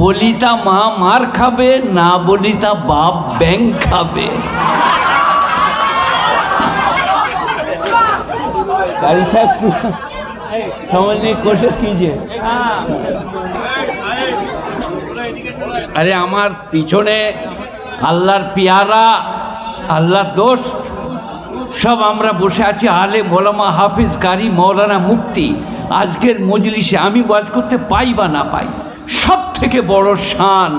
বলি তা মা মার খাবে, না বলি তা বাপ ব্যাংক খাবে। कारी साहब समझने की कोशिश कीजिए। अरे আমার পিছনে আল্লাহর পিয়ারা, আল্লাহর দোস্ত সব আমরা বসে আছি, আলেম ওলামা হাফিজ কারি মৌলানা মুফতি। আজকের মজলিসে আমি ওয়াজ করতে পাই বা না পাই, সব থেকে বড় শান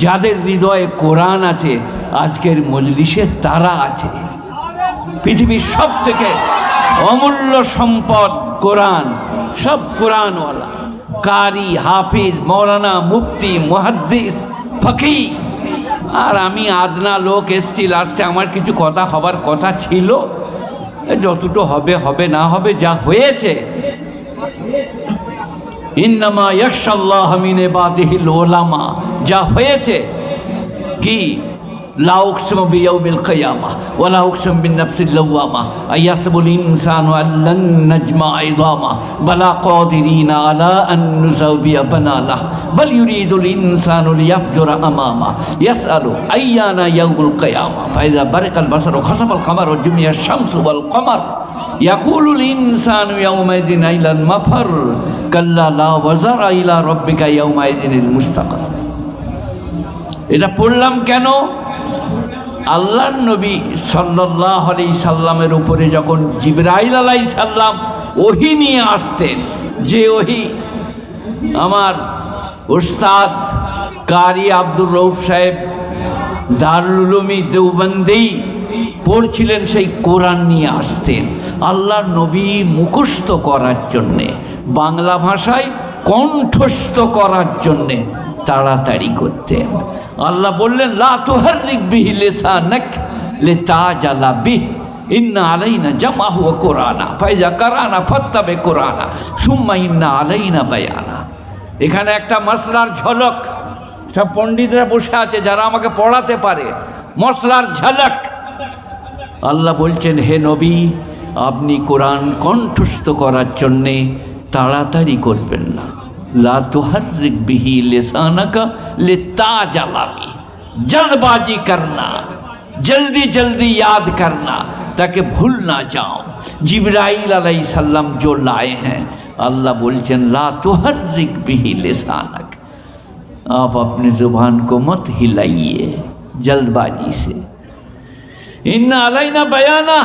যাদের হৃদয়ে কোরআন আছে আজকের মজলিসে তারা আছে। পৃথিবীর সব থেকে অমূল্য সম্পদ কোরআন, সব কোরআনওয়ালা কারি হাফিজ মৌলানা মুফতি মুহাদ্দিস ফকি। আর আমি আদনা লোক এসছি লাস্টে, আমার কিছু কথা হবার কথা ছিল, যতটুকু হবে হবে, না হবে যা হয়েছে। ইন্নামা ইয়াখশাল্লাহ মিন ইবাদিহিল উলামা, যা হয়েছে কি লা উকসিমু বিয়াউমিল কিয়ামাহ ওয়া লা উকসিমু বিন নাফসিল লাওয়ামা আইয়াসবুল ইনসানু আল্লান নাজমা ইযামা বালা কাদিরিনা আলা আন নুসাউবিয়া বানানাহ বাল ইউরিদুল ইনসানু লিয়াফজুরা আমামা ইয়াসআলু আইয়ানা ইয়াউমুল কিয়ামা ফাইযা বারাকাল বাসারু খাসাফাল কামারু জুমিয়াশ শামসু ওয়াল কামার ইয়াকুলুল ইনসানু ইয়াউমাইযিন আইলাল মাফার কাল্লা লা ওয়াজারা ইলা রাব্বিকা ইয়াউমাইযিনিল মুস্তাকার। এটা পড়লাম কেন? আল্লাহর নবী সাল্লাল্লাহু আলাইহি সাল্লামের উপরে যখন জিবরাইল আলাইহিস সালাম ওহী নিয়ে আসতেন, যে ওহী আমার উস্তাদ কারি আব্দুর রউফ সাহেব দারুল উলুমি দেওবন্দি পড়ছিলেন, সেই কোরআন নিয়ে আসতেন আল্লাহর নবী মুখস্থ করার জন্যে, বাংলা ভাষায় কণ্ঠস্থ করার জন্যে তাড়াতাড়ি করতেন। আল্লাহ বললেন লা তুহাররিক বিহি লিসানাক লিতাজালা বিহি ইন্না আলাইনা জামাহু ওয়া কুরআনা ফাইজা কারানা ফাত্তাবি কুরআনা সুম্মা ইন্না আলাইনা বায়ানা। এখানে একটা মসলার ঝলক, সব পণ্ডিতরা বসে আছে যারা আমাকে পড়াতে পারে, মসলার ঝলক। আল্লাহ বলছেন হে নবী, আপনি কোরআন কণ্ঠস্থ করার জন্যে তাড়াতাড়ি করবেন না। লা তুহাররিক বিহি লিসানাকা লিতাজালা বিহি, जल्दबाजी करना, जल्दी जल्दी याद करना ताकि भूल ना जाओ। जिब्राइल अलैहिस्सलाम जो लाए हैं, अल्लाह बोलचन ला तुहर्रिक बिही लिसानक, आप अपनी ज़ुबान को मत हिलाइए जल्दबाजी से। इन्ना अलैना बयाना,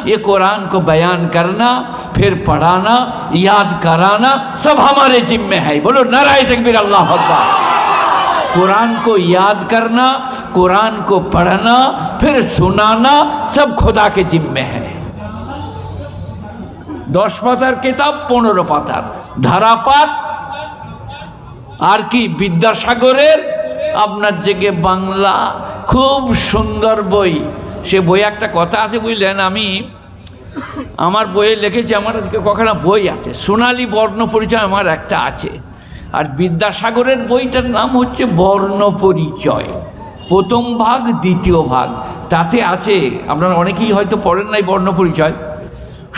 ये कुरान को बयान करना, फिर पढ़ाना, याद कराना सब हमारे जिम्मे है। बोलो नाराए तकबीर, अल्लाह अकबर। कुरान को याद करना, कुरान को पढ़ना, फिर सुनाना सब खुदा के जिम्मे है। 10 পাতার কিতাব 15 পাতার ধারাপাত, আর কি বিদ্যাসাগরের আপনার জেগে বাংলা খুব সুন্দর বই। সে বই একটা কথা আছে বুঝলেন, আমি আমার বইয়ে লিখেছি, আমার কখনো বই আছে সোনালী বর্ণ পরিচয় আমার একটা আছে, আর বিদ্যাসাগরের বইটার নাম হচ্ছে বর্ণ পরিচয়, প্রথম ভাগ দ্বিতীয় ভাগ। তাতে আছে, আপনারা অনেকেই হয়তো পড়েন নাই বর্ণ পরিচয়।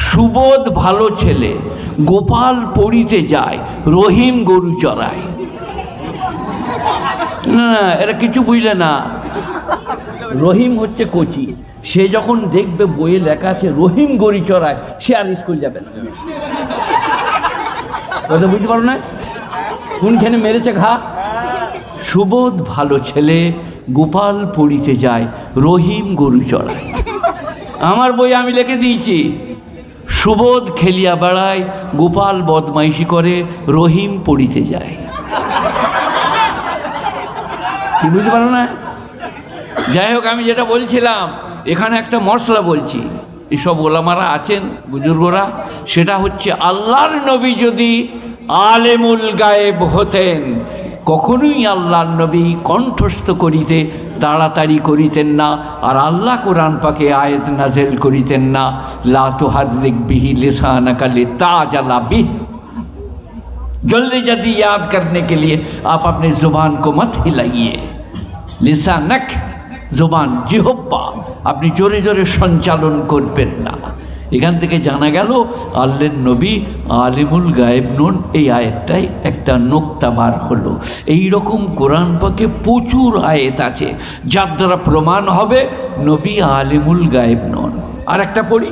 সুবোধ ভালো ছেলে, গোপাল পড়িতে যায়, রহিম গরু চড়ায়। না এরা কিছু বুঝলে না। রহিম হচ্ছে কোচি, সে যখন দেখবে বইয়ে লেখা আছে রহিম গরু চড়ায়, সে আর স্কুল যাবে না। কথা বুঝতে পারো না? কোনখানে মেরেছে ঘা? সুবোধ ভালো ছেলে, গোপাল পড়িতে যায়, রহিম গরু চড়ায়। আমার বই আমি লিখে দিয়েছি, সুবোধ খেলিয়া বেড়ায়, গোপাল বদমাইশি করে, রহিম পড়িতে যায়। কি বুঝতে পারো না? যাই হোক, আমি যেটা বলছিলাম, এখানে একটা মশলা বলছি, এসব ওলামারা আছেন বুজুর্গরা, সেটা হচ্ছে আল্লাহর নবী যদি আলেমুল গায়েব হতেন, কখনোই আল্লাহর নবী কণ্ঠস্থ করিতে তাড়াতাড়ি করিতেন না, আর আল্লাহ কোরআন পাকে আয়াত নাযিল করিতেন না লা তুহাররিক বিহি লিসানাকা লিতাজালা বিহি। जल्दी जल्दी याद करने के लिए आप अपनी ज़ुबान को मत हिलाइए। लिसानक, ज़ुबान जिह्वा, अपनी जोरे जोरे संचालन करबेन ना। এখান থেকে জানা গেল আল্লাহর নবী আলিমুল গায়েব নন। এই আয়াতটাই একটা নোক্তা বার হলো। এই রকম কোরআন পাকে প্রচুর আয়াত আছে যার দ্বারা প্রমাণ হবে নবী আলিমুল গায়েব নন। আর একটা পড়ি,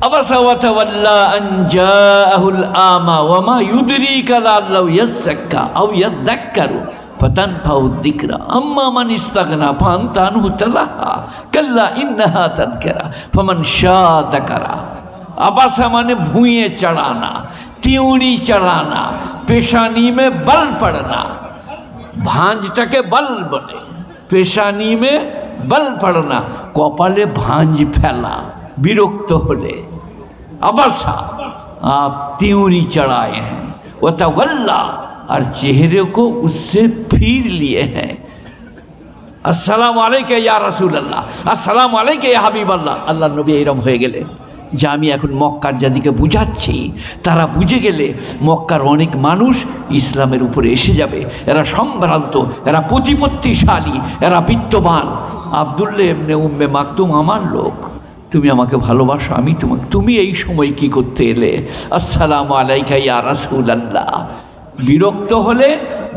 আবাসা ওয়া তাওয়াল্লা আন জাআহুল আমা ওয়া মা ইউদরিকা লাআল্লাহু ইয়াযাক্কা আও ইয়াযাক্কারু ফাতানফাউ যিকরা আম্মা মান ইস্তাগনা ফাআনতা আনহু তালাহা কাল্লা ইন্নাহা তাযকিরা ফামান শাআ যাকারা। আবাসা মানে ভুঁয়ে চড়ানা, तिउड़ी चढ़ाना, पेशानी में बल पड़ना, भांजटाके बल बने, पेशानी में बल पड़ना, कपाले भांज फैला विरक्त होले, अबसा आप तिउड़ी चढ़ाए हैं, वो तवल्ला और चेहरे को उससे फिर लिए हैं। अस्सलामु अलैका या रसूल अल्लाह, अस्सलामु अलैका या हबीब अल्लाह। अल्लाह नबी एरम হয়ে গেলেন যে আমি এখন মক্কার যাদিকে বুঝাচ্ছি তারা বুঝে গেলে মক্কার অনেক মানুষ ইসলামের উপরে এসে যাবে। এরা সম্ভ্রান্ত, এরা প্রতিপত্তিশালী, এরা বিত্তবান। আব্দুল্লাহ ইবনে উম্মে মাকতুম আমার লোক, তুমি আমাকে ভালোবাসো, আমি তোমাকে, তুমি এই সময় কি করতে এলে? আসসালামু আলাইকা ইয়া রাসূলুল্লাহ। বিরক্ত হলে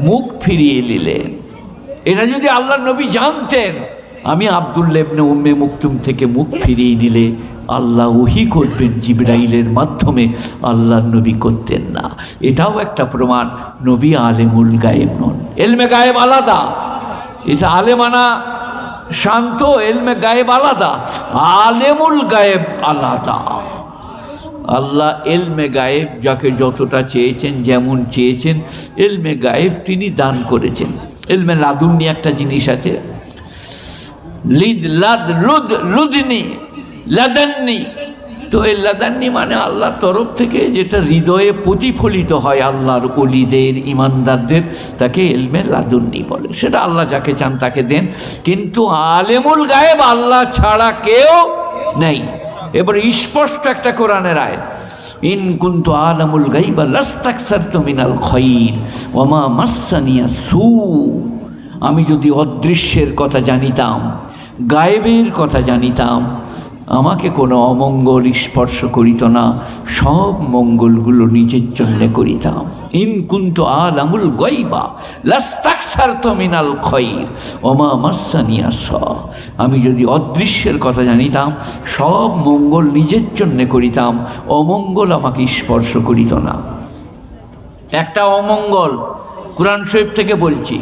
মুখ ফিরিয়ে নিলেন। এটা যদি আল্লাহর নবী জানতেন আমি আব্দুল্লাহ ইবনে উম্মে মাকতুম থেকে মুখ ফিরিয়ে নিলে আল্লাহ ওহী করবেন জিবরাইলের মাধ্যমে, আল্লাহর নবী করতেন না। এটাও একটা প্রমাণ নবী আলেমুল গায়েব নন। এলমে গায়েব আলাদা, এটা আলেমানা শান্ত, এলমে গায়েব আলাদা, আলেমুল গায়েব আলাদা। আল্লাহ এলমে গায়েব যাকে যতটা চেয়েছেন, যেমন চেয়েছেন এলমে গায়েব তিনি দান করেছেন। এলমে লাদুন্নি একটা জিনিস আছে, লিদ লাদ লুদ লুদনি লাদান্নি। তো এই লাদান্নি মানে আল্লাহর তরফ থেকে যেটা হৃদয়ে প্রতিফলিত হয় আল্লাহর ওলিদের, ইমানদারদের, তাকে এলমে লাদুন্নি বলে। সেটা আল্লাহ যাকে চান তাকে দেন, কিন্তু আলেমুল গায়েব আল্লাহ ছাড়া কেউ নেই। এবার স্পষ্ট একটা কোরআনের আয়াত, ইন কুনতু আলামুল গায়বা লাস্তাকসারতু মিনাল খায়র ওয়া মা মাসসানিয়া সু। আমি যদি অদৃশ্যের কথা জানিতাম, গায়েবের কথা জানিতাম, আমাকে কোনো অমঙ্গল স্পর্শ করিত না, সব মঙ্গলগুলো নিজের জন্য করিতাম। ইন কুনতু আলামুল গায়বা লাস্তাকসারতু মিনাল খায়র ওয়া মা মাসসানিয়া সু। আমি যদি অদৃশ্যের কথা জানিতাম, সব মঙ্গল নিজের জন্য করিতাম, অমঙ্গল আমাকে স্পর্শ করিত না। একটা অমঙ্গল কুরআন শরীফ থেকে বলছি,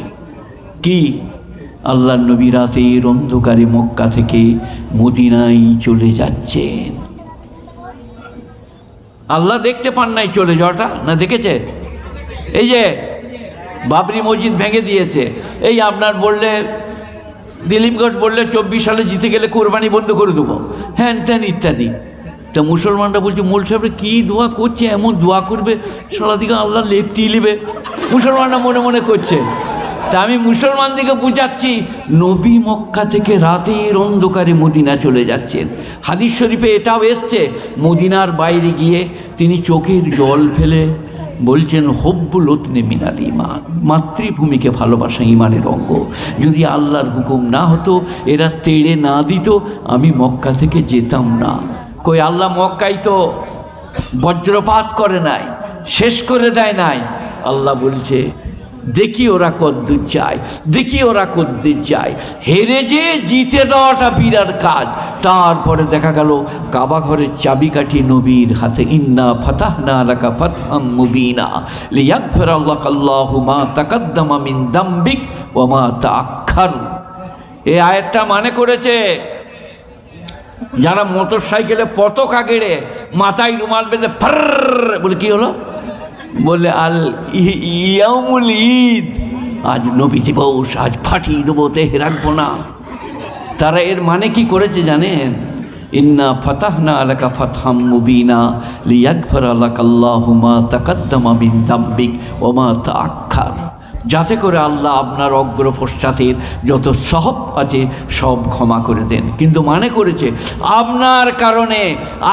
কি? আল্লাহ নবী রাতের অন্ধকারে মক্কা থেকে মদিনায় চলে যাচ্ছেন। আল্লাহ দেখতে পান নাই চলে যাওয়াটা, না দেখেছে? এই যে বাবরি মসজিদ ভেঙে দিয়েছে, এই আপনার বললে দিলীপ ঘোষ বললে 24 সালে জিতে গেলে কোরবানি বন্ধ করে দেবো, হ্যান ত্যান ইত্যাদি। তা মুসলমানরা বলছে মোল সাহেবরা কী দোয়া করছে, এমন দোয়া করবে সারা দিকে আল্লাহ লেপটি নেবে। মুসলমানরা মনে মনে করছে। তা আমি মুসলমানদেরকে বুঝাচ্ছি, নবী মক্কা থেকে রাতের অন্ধকারে মদিনা চলে যাচ্ছেন। হাদিস শরীফে এটাও এসছে, মদিনার বাইরে গিয়ে তিনি চোখের জল ফেলে বলছেন হব্বুল ওতনে মিনাল ইমান, মাতৃভূমিকে ভালোবাসা ইমানের অঙ্গ। যদি আল্লাহর হুকুম না হতো, এরা তেড়ে না দিত, আমি মক্কা থেকে যেতাম না। কই আল্লাহ মক্কায় তো বজ্রপাত করে নাই, শেষ করে দেয় নাই। আল্লাহ বলছে দেখি ওরা কদ্দূর যায়, দেখি ওরা কদ্দূর যায়। হেরে যে জিতে দেওয়াটা বিরাট কাজ। তারপরে দেখা গেল কাবা ঘরের চাবিকাঠি নবীর হাতে। ইন্না ফাতাহনা লাকা ফাতহাম মুবিনা লিয়াগফিরা লাকাল্লাহু মা তাকাদ্দামা মিন দামবিক ওয়া মা তাআখার। এই আয়াতটা মানে করেছে যারা মোটর সাইকেলে পতাকা গেড়ে মাথায় রুমাল বেঁধে ফার বলে, কি হলো? বলে আল ইয়াউমুল ঈদ, আজ নবী দিবস, আজ ফাটিয়ে দেবো, দেহে রাখবো না। তারা এর মানে কি করেছে জানেন? ইন্না ফাতাহনা লাকা ফাতহাম মুবিনা লিয়াগফিরা লাকাল্লাহু মা তাকাদ্দামা মিন দামবিক ওয়া মা তাআখার। যাতে করে আল্লাহ আপনার অগ্র পশ্চাতের যত সহব আছে সব ক্ষমা করে দেন। কিন্তু মানে করেছে আপনার কারণে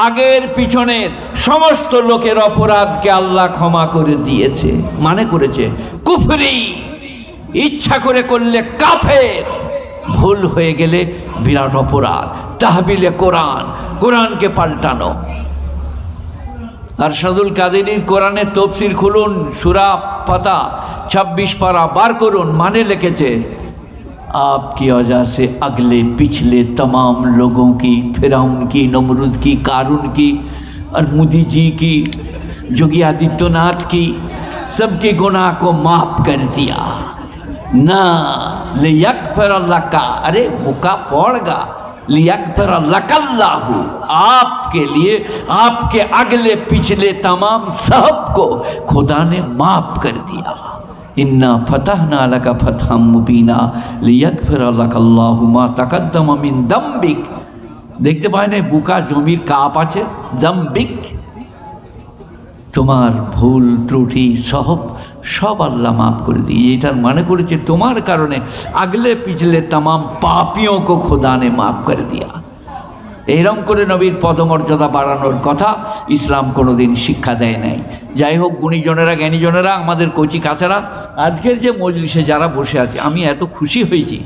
আগের পিছনের সমস্ত লোকের অপরাধকে আল্লাহ ক্ষমা করে দিয়েছে। মানে করেছে কুফরি, ইচ্ছা করে করলে কাফের, ভুল হয়ে গেলে বিরাট অপরাধ। তাহবিলে কোরআন, কোরআনকে পাল্টানো। আরশাদুল কাদেরীর কোরআনের তফসির খুলুন, সূরা পাতা 26 পারা বার করুন, মানে লিখেছে आपकी वजह से अगले पिछले तमाम लोगों की, फिरौन की, नमरूद की, कारून की और मोदी जी की, योगी आदित्यनाथ की, सबके गुनाह को माफ़ कर दिया ना लियगफिर लका, अरे मुका पड़गा लियगफिर लकल्लाहु, आपके लिए आपके अगले पिछले तमाम सबको खुदा ने माफ़ कर दिया। इन्ना फतहना लका फतहम मुबीना लियगफिर लकल्लाहु मा तकद्दम मिन दम्बिक। देखते पाए ना बुका जमीर काप आछे, दम्बिक, তোমার ভুল ত্রুটি সব আল্লাহ মাফ করে দিয়ে, এটার মানে করেছে তোমার কারণে আগলে পিছলে तमाम पापियों को खुदा ने माफ कर दिया। এইরকম করে নবীর পদমর্যাদা বাড়ানোর কথা ইসলাম কোনোদিন শিক্ষা দেয় নাই। যাই হোক, গুণীজনেরা, জ্ঞানীজনেরা, আমাদের কচি কাচারা, আজকের যে মজলিসে যারা বসে আছে, আমি এত খুশি হয়েছি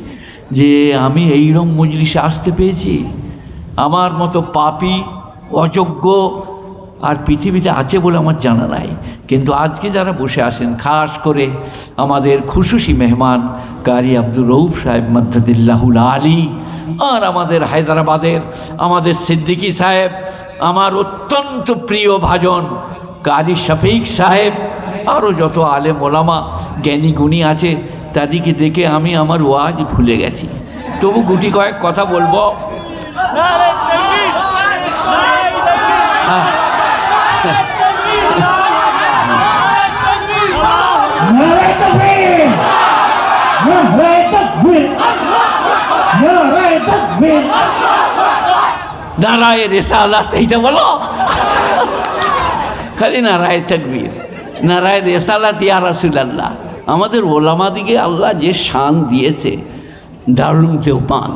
যে আমি এইরকম মজলিসে আসতে পেয়েছি। আমার মতো পাপী, অযোগ্য আর পৃথিবীতে আছে বলে আমার জানা নাই, কিন্তু আজকে যারা বসে আসেন, খাস করে আমাদের খুশুসি মেহমান কারি আব্দুর রউফ সাহেব মদ্দাদিল্লাহুল আলী, আর আমাদের হায়দ্রাবাদের আমাদের সিদ্দিকী সাহেব, আমার অত্যন্ত প্রিয় ভাজন কারি শফিক সাহেব, আরও যত আলেম ওলামা জ্ঞানী গুণী আছে, তাদেরকে দেখে আমি আমার ওয়াজ ভুলে গেছি। তবু গুটি কয়েক কথা বলবো। নারায়ে রিসালাত, এইটা বলো খালি নারায়ে তাকবীর, নারায়ে রিসালাত, ইয়া রাসূলুল্লাহ। আমাদের ওলামাদিকে আল্লাহ যে শান দিয়েছে, দারুল দেওবান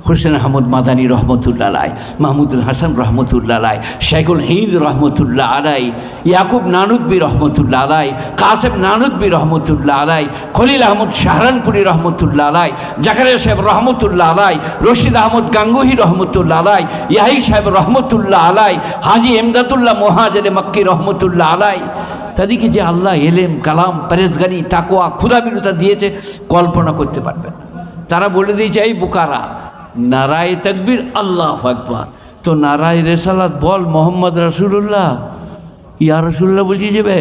হোসেন আহমদ মাদানী রহমতুল্লাহ আলাই, মাহমুদুল হাসান রহমতুল্লাহ আলাই, শেখুল হিন্দ রহমতুল্লাহ আলাই, ইয়াকুব নানুদবী রহমতুল্লাহ আলাই, কাসেম নানুদবী রহমতুল্লাহ আলাই, খলিল আহমদ শাহরানপুরি রহমতুল্লাহ আলাই, জাকারিয়া সাহেব রহমতুল্লাহ আলাই, রশিদ আহমদ গাঙ্গুহি রহমতুল্লাহ আলাই, ইয়াহি সাহেব রহমতুল্লাহ আলাই, হাজি এমদাদুল্লাহ মোহাজের মক্কি রহমতুল্লাহ আলাই। তাদেরকে যে আল্লাহ এলেম, কালাম, পরেজগারি, তাকওয়া, ক্ষুধাবিরতা দিয়েছে, কল্পনা করতে পারবেন। তারা বলে দিয়েছে এই বুকারা, নারায়ে তাকবীর, আল্লাহু আকবার, তো নারায়ে রিসালাত বল মোহাম্মদ রাসূলুল্লাহ, ইয়া রাসূলুল্লাহ বলছি যাবে,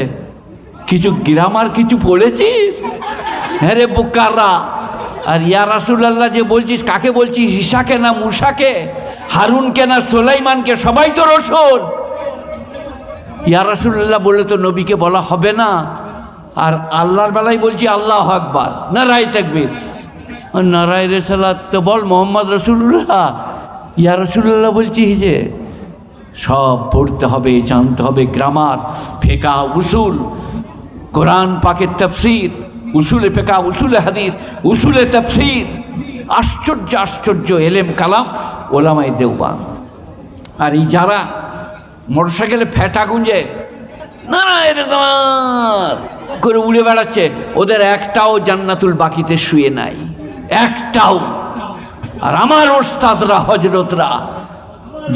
কিছু গ্রামার কিছু পড়েছিস? হ্যাঁ রে বুকারা। আর ইয়া রাসূলুল্লাহ যে বলছিস, কাকে বলছিস? ঈসাকে না মুসাকে, হারুনকে না সুলাইমানকে? সবাই তো রসুল। ইয়া রাসূলুল্লাহ বলে তো নবীকে বলা হবে না। আর আল্লাহর বেলায় বলছি আল্লাহু আকবার, নারায়ে তাকবীর, নারায়ে রিসালাত তো বল মোহাম্মদ রাসূলুল্লাহ, ইয়া রাসূলুল্লাহ বলছি যে সব পড়তে হবে, জানতে হবে, গ্রামার, ফিকহ, উসুল, কোরআন পাকের তাফসীর, উসুলে ফিকহ, উসুলে হাদিস, উসুলে তাফসীর, আশ্চর্য আশ্চর্য এলেম কালাম ওলামায়ে দেওবান। আর এই যারা মোটরসাইকেলে ফেটা গুঞ্জে নারায়ে রিসালাত করে উড়ে বেড়াচ্ছে, ওদের একটাও জান্নাতুল বাকিতে শুয়ে নাই, একটাও। আর আমার ওস্তাদরা, হজরতরা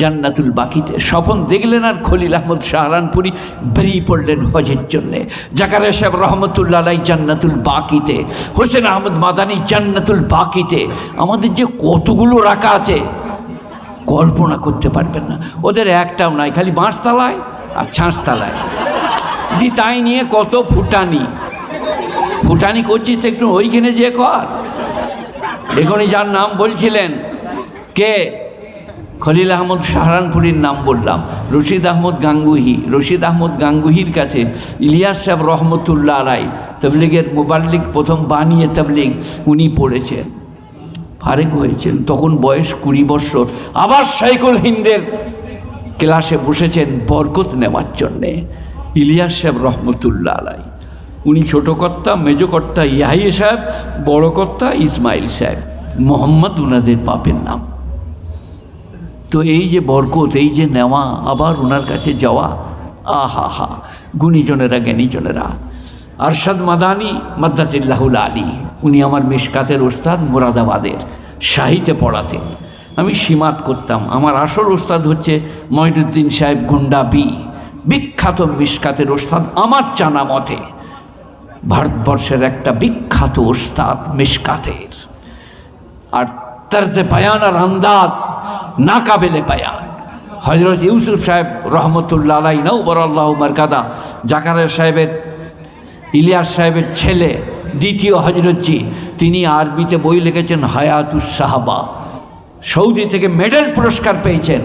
জান্নাতুল বাকিতে স্বপন দেখলেন, আর খলিল আহমদ শাহরানপুরি বেরিয়ে পড়লেন হজের জন্যে, জাকারিয়া সাহেব রহমতুল্লাহ আলাই জান্নাতুল বাকিতে, হোসেন আহমদ মাদানী জান্নাতুল বাকিতে। আমাদের যে কতগুলো রাখা আছে কল্পনা করতে পারবেন না। ওদের একটাও নাই, খালি বাঁশতলায় আর ছাঁচতলায় দি, তাই নিয়ে কত ফুটানি। ফুটানি করছিস তো একটু ওইখানে যে কর। এখনই যার নাম বলছিলেন, কে? খলিল আহমদ শাহরানপুরীর নাম বললাম, রশিদ আহমদ গাঙ্গুহি। রশিদ আহমদ গাঙ্গুহির কাছে ইলিয়াস সাহেব রহমতুল্লাহ আলাই, তবলিগের মুবাল্লিগ, প্রথম বানিয়ে তবলিগ, উনি পড়েছেন, ফারেক হয়েছেন, তখন বয়স 20 বছর। আবার শাইখুল হিন্দের ক্লাসে বসেছেন বরকত নেওয়ার জন্যে। ইলিয়াস সাহেব রহমতুল্লাহ আলাই, উনি ছোটো কর্তা, মেজো কর্তা ইয়াহিয়া সাহেব, বড় কর্তা ইসমাইল সাহেব, মোহাম্মদ উনাদের বাপের নাম। তো এই যে বরকত, এই যে নেওয়া, আবার ওনার কাছে যাওয়া, আহা হা, গুণীজনেরা, জ্ঞানীজনেরা। আরশাদ মাদানী মাদ্দাতিল্লাহুল আলী, উনি আমার মিশকাতের ওস্তাদ, মুরাদাবাদের শাহিতে পড়াতেন। আমি সীমাত করতাম। আমার আসল ওস্তাদ হচ্ছে মঈনুদ্দিন সাহেব গুন্ডাবি, বিখ্যাত মিশকাতের ওস্তাদ আমার জানা মতে, ভারতবর্ষের একটা বিখ্যাত ওস্তাদ মিশকাতের। আর তর্জে বয়ান আর আন্দাজ না কাবিলে বয়ান। হজরত ইউসুফ সাহেব রহমতুল্লাহ আলাইহি নওবরাল্লাহু মারকাদা, জাকারিয়া সাহেবের, ইলিয়াস সাহেবের ছেলে দ্বিতীয় হজরতজি, তিনি আরবিতে বই লিখেছেন হায়াতুস সাহাবা, সৌদি থেকে মেডেল পুরস্কার পেয়েছেন।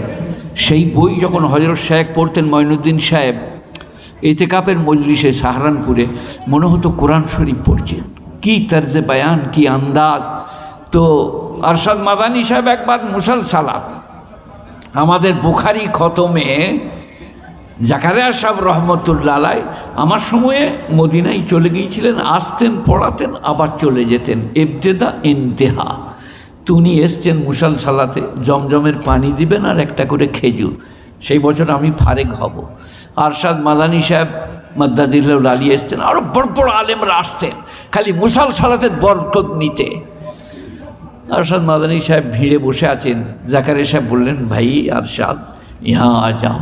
সেই বই যখন হজরত সাহেব পড়তেন মঈনুদ্দিন সাহেব এতেকাপের মজলিসে সাহারানপুরে, মনে হতো কোরআন শরীফ পড়ছেন। কি তর্জে বয়ান, কি আন্দাজ। তো আরশাদ মাদানী সাহেব একবার মুসলসালাত আমাদের বুখারি খতমে, জাকারিয়া সাহেব রহমতুল্লাহ আলাইহি আমার সময়ে মদিনায় চলে গিয়েছিলেন, আসতেন, পড়াতেন, আবার চলে যেতেন, ইবতেদা ইন্তেহা। তিনি এসছেন মুসলসালাতে, জমজমের পানি দিবেন আর একটা করে খেজুর। সেই বছর আমি ফারেক হব। আরশাদ মাদানী সাহেব মাদ্দাজিল্লাহুল আলী এসছেন, আরও বড় বড় আলেমরা আসতেন খালি মুসলসালাতের বরকত নিতে। अरशद मादनी साहब भीड़े बसे आছেন। জাকারিয়া साहब बोलें भाई अरशद यहाँ आ जाओ।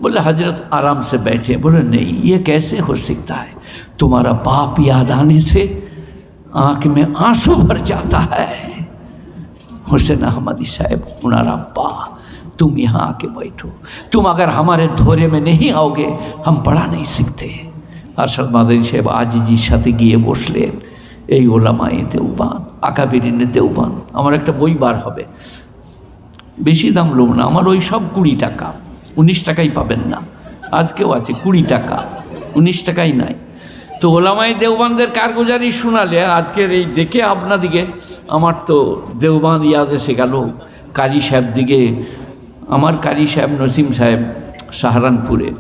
बोले हजरत आराम से बैठे। बोले नहीं, ये कैसे हो सकता है, तुम्हारा बाप याद आने से आँख में आंसू भर जाता है। हुसैन अहमदी साहब उनारा अब्बा, तुम यहाँ आके बैठो, तुम अगर हमारे धोरे में नहीं आओगे हम पढ़ा नहीं सीखते। अरशद मादनी साहब आजिजिर साथे गिये बसलेन। এই ওলামায়ে দেওবান, আকাবিরিনে দেওবান। আমার একটা বই বার হবে, বেশি দাম লোব না, আমার ওই সব 20 টাকা, 19 টাকাই পাবেন না। আজকেও আছে 20 টাকা, 19 টাকাই নাই। তো ওলামায়ে দেওবানদের কারগুজারি শোনালে আজকের এই দেখে আপনাদিকে আমার তো দেওবান ইয়াদ এসে গেল। কাজী সাহেব দিকে, আমার কাজী সাহেব नसीम साहब सहारनपुरे।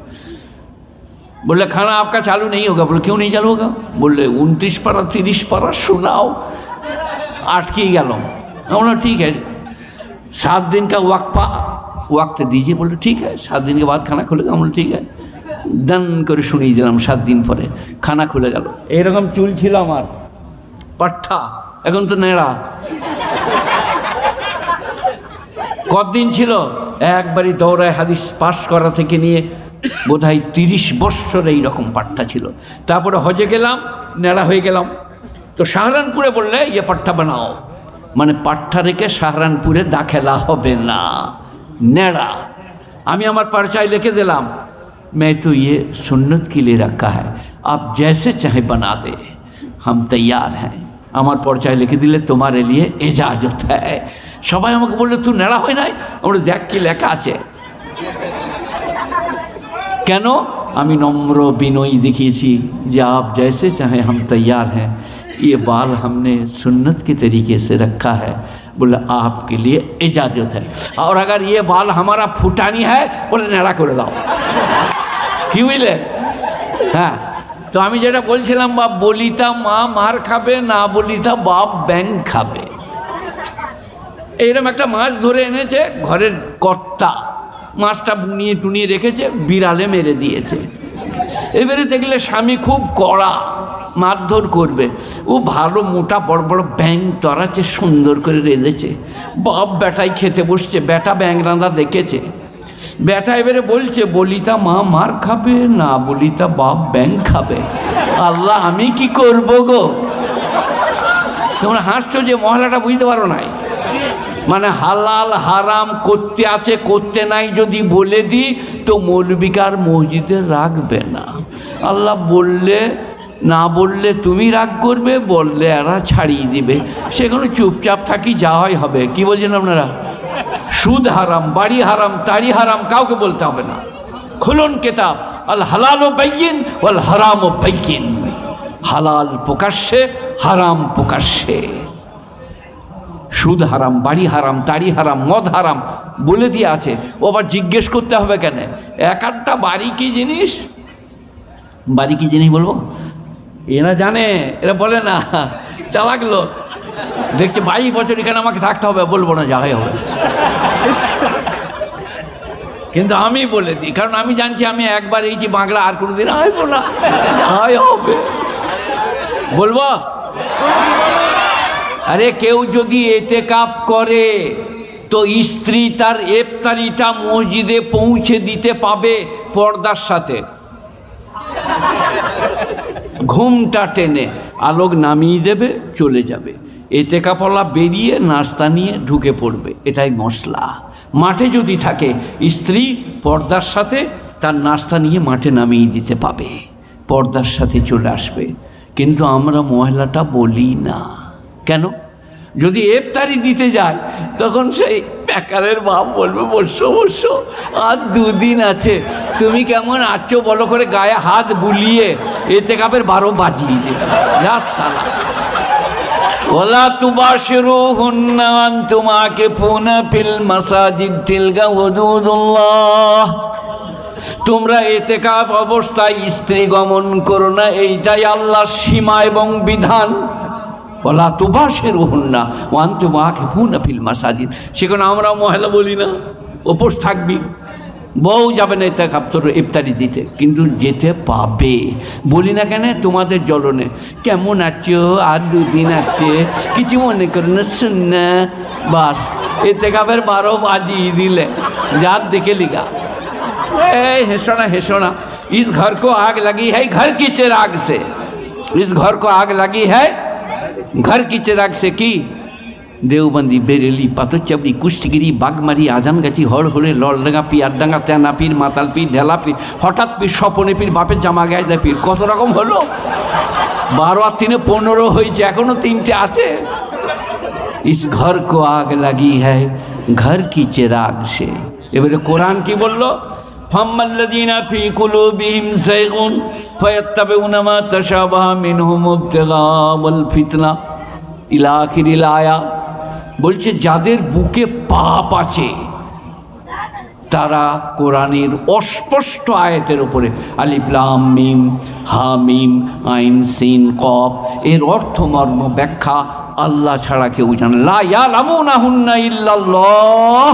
बोले खाना आपका चालू नहीं होगा। बोले क्यों नहीं चालू होगा? बोले 29 पारा 30 पारा सुनाओ। अटके गल। बोला ठीक है, 7 दिन का वक्त दीजिए। बोले ठीक है, 7 दिन के बाद खाना खुलेगा। बोले ठीक है। दान करे शुनिए दिलाम 7 दिन परे खाना खुले गल। एरकम चुल छिलो आमार, पाट्ठा, एखन तो नेड़ा। कतदिन छिलो? एकबारই দৌড়ায় হাদিস পাশ করা থেকে নিয়ে বোধহয় 30 বছর এই রকম পাট্টা ছিল। তারপরে হজে গেলাম, নেড়া হয়ে গেলাম। তো সাহারানপুরে বললে ইয়ে পাট্টা বানাও, মানে পাট্টা রেখে সাহারানপুরে দাখেলা হবে না, নেড়া। আমি আমার পরিচয় লিখে দিলাম, मैं तो ये सुन्नत के लिए रखा है, आप जैसे चाहे बना दे, हम तैयार हैं। আমার পরিচয় লিখে দিলে তোমারে लिए इजाजत है। সবাই আমাকে বললে তুই নেড়া হয় নাই। আমরা দেখ কি লেখা আছে। কেন? আমি নম্র বিনয়ী দেখিয়েছি যে आप जैसे चाहे हम तैयार हैं, ये बाल हमने सुन्नत के तरीके से रखा है, बोले आपके लिए इजाज़त है। और अगर ये बाल हमारा फुटानी है, बोले नेड़ा করে দাও। কি বুঝলে? হ্যাঁ, তো আমি যেটা বলছিলাম, বাপ বলিতা মা মার খাবে, না বলিতা বাপ ব্যাং খাবে। এইরকম একটা মাছ ধরে এনেছে ঘরের কর্তা, মাছটা বুনিয়ে টুনিয়ে রেখেছে, বিড়ালে মেরে দিয়েছে। এবারে দেখলে স্বামী খুব কড়া, মারধর করবে। ও ভালো মোটা বড় বড় ব্যাং তরাচ্ছে, সুন্দর করে রেঁধেছে। বাপ বেটাই খেতে বসছে, বেটা ব্যাং রাঁধা দেখেছে। বেটা এবারে বলছে বলিতা মা মার খাবে, না বলিতা বাপ ব্যাং খাবে। আল্লাহ আমি কি করবো গো? তোমরা হাসছো যে মহলাটা বুঝতে পারো নাই। মানে হালাল হারাম করতে আছে করতে নাই যদি বলে দিই তো মৌলবিকার মসজিদে রাখবে না। আল্লাহ বললে, না বললে তুমি রাগ করবে, বললে এরা ছাড়িয়ে দিবে। সেখানে চুপচাপ থাকি, যা হয় হবে। কি বলছেন আপনারা? সুদ হারাম, বাড়ি হারাম, তাড়ি হারাম, কাউকে বলতে হবে না। খুলুন কিতাব, আল হালাল ও বাইয়িন ওয়াল হারাম ও বাইয়িন। হালাল প্রকাশ্যে, হারাম প্রকাশ্যে। সুদ হারাম, বাড়ি হারাম, তাড়ি হারাম, মদ হারাম বলে দিয়ে আছে। ও আবার জিজ্ঞেস করতে হবে কেন? এক একটা বাড়ি কি জিনিস, বাড়ি কি জিনিস বলবো? এরা জানে, এরা বলে না। চালাক লোক দেখছে 22 বছর এখানে আমাকে থাকতে হবে, বলবো না, যাই হবে। কিন্তু আমি বলে দিই, কারণ আমি জানছি আমি একবার এইছি বাংলা, আর কোনোদিন আসবো না, যাই হবে। বলবো? আরে কেউ যদি এতেকাপ করে তো স্ত্রী তার ইফতারিটা মসজিদে পৌঁছে দিতে পাবে পর্দার সাথে, ঘুমটা টেনে আলোক নামিয়ে দেবে, চলে যাবে। এতেকাপলা বেরিয়ে নাস্তা নিয়ে ঢুকে পড়বে, এটাই মশলা। মাঠে যদি থাকে স্ত্রী পর্দার সাথে তার নাস্তা নিয়ে মাঠে নামিয়ে দিতে পাবে, পর্দার সাথে চলে আসবে। কিন্তু আমরা মহিলাটা বলি না কেন? যদি ইফতারি দিতে যায় তখন সেই প্যাকারের বাপ বলবে বসো বসো, আর 2 দিন আছে, তুমি কেমন আছো বলো করে গায়ে হাত বুলিয়ে ইতিকাফের 12 বাজিয়ে দেবে। যা সালা ওয়ালা তুবাশিরুহুন্না আনতুম আকিফুনা ফিল মাসাজিদ তিলকা হুদুদুল্লাহ, তোমরা ইতিকাফ অবস্থায় স্ত্রী গমন করো না, এইটাই আল্লাহর সীমা এবং বিধান। ওয়ালা তুবাশিরুহুন্না ওয়া আনতুম আকিফুনা ফিল মাসাজিদ, সেখানে আমরা মহিলা বলি না উপোস থাকবি, বউ যাবে না ইতিকাফ তোর ইফতারি দিতে, কিন্তু যেতে পাবে। বলি না কেন? তোমাদের জ্বলনে কেমন আছো, আর 2 দিন আছে, কিছু মনে করো না, শুননা, বাস ইতিকাফের 12 বাজিয়ে দিলে যার দেখে লিগা। हेसो ना हेसो ना, इस घर को आग लगी है घर की चिराग से, इस घर को आग लगी है घर की चिराग से। की देवबंदी, बेरेली, पाथरचाबड़ी, कुष्ठगिरी, बागमारी, आजानगाछी, हड़हड़े, ललडांगा, पियारडांगा, तेना पीर, माताल पीर, ढेला पीर, हठाৎ पीर, স্বপনে পীর, বাপের জামা গায়ে দেয় পীর, কত রকম হলো। 12 আর 3 15 হয়েছে, এখনো 3টে আছে। इस घर को आग लगी है घर की चिराग से। এবারে কোরআন কি বললো? ফাম্মাল্লাযীনা ফী কুলুবিহিম যায়গুন ফায়াত্তাবিউনা মা তাশাবাহা মিনহু ইবতিগাআল ফিতনা ইলা আখিরিল আয়া। বলছে যাদের বুকে পাপ আছে তারা কোরআনের অস্পষ্ট আয়াতের উপরে আলিফ লাম মিম হা মিম আইন সিন কফ এর অর্থ মর্ম ব্যাখ্যা আল্লাহ ছাড়া কেউ জানে না। লা ইয়ালামুনাহুন্না ইল্লাল্লাহ।